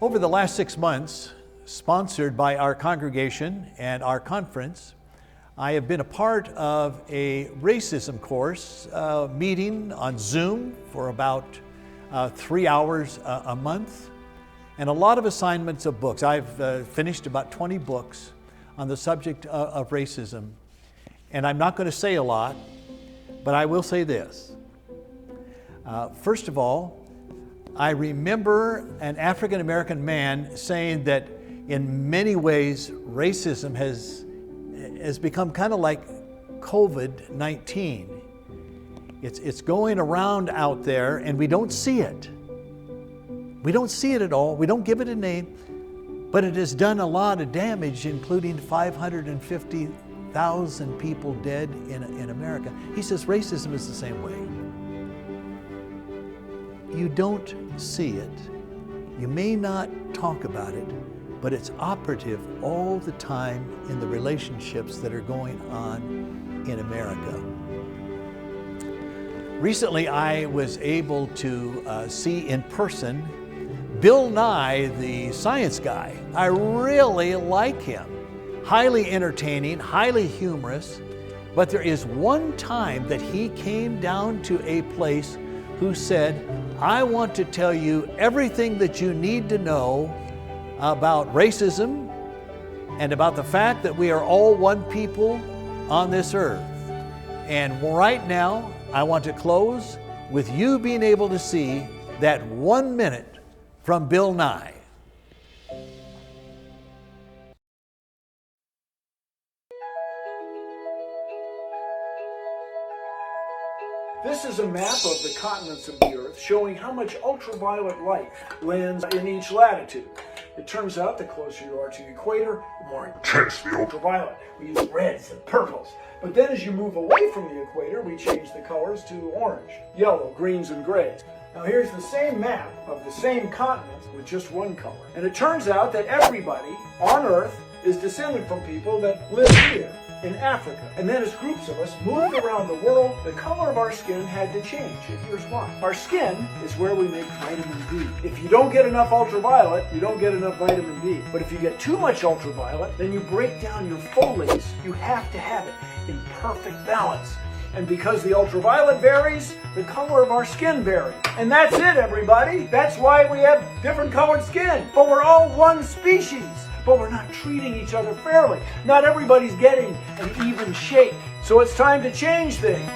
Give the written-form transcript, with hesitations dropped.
Over the last 6 months, sponsored by our congregation and our conference, I have been a part of a racism course meeting on Zoom for about 3 hours a month, and a lot of assignments of books. I've finished about 20 books on the subject of racism. And I'm not going to say a lot, but I will say this. First of all, I remember an African American man saying that in many ways racism has become kind of like COVID-19. It's going around out there and we don't see it. We don't see it at all. We don't give it a name, but it has done a lot of damage, including 550,000 people dead in America. He says racism is the same way. You don't see it. You may not talk about it, but it's operative all the time in the relationships that are going on in America. Recently, I was able to see in person Bill Nye, the science guy. I really like him. Highly entertaining, highly humorous, but there is one time that he came down to a place who said, I want to tell you everything that you need to know about racism and about the fact that we are all one people on this earth. And right now, I want to close with you being able to see that 1 minute from Bill Nye. This is a map of the continents of the Earth showing how much ultraviolet light lands in each latitude. It turns out the closer you are to the equator, the more intense the ultraviolet. We use reds and purples. But then as you move away from the equator, we change the colors to orange, yellow, greens, and grays. Now here's the same map of the same continent with just one color. And it turns out that everybody on Earth is descended from people that live here in Africa. And then as groups of us moved around the world, the color of our skin had to change. And here's why. Our skin is where we make vitamin D. If you don't get enough ultraviolet, you don't get enough vitamin D. But if you get too much ultraviolet, then you break down your folates. You have to have it in perfect balance. And because the ultraviolet varies, the color of our skin varies. And that's it, everybody. That's why we have different colored skin. But we're all one species. But we're not treating each other fairly. Not everybody's getting an even shake. So it's time to change things.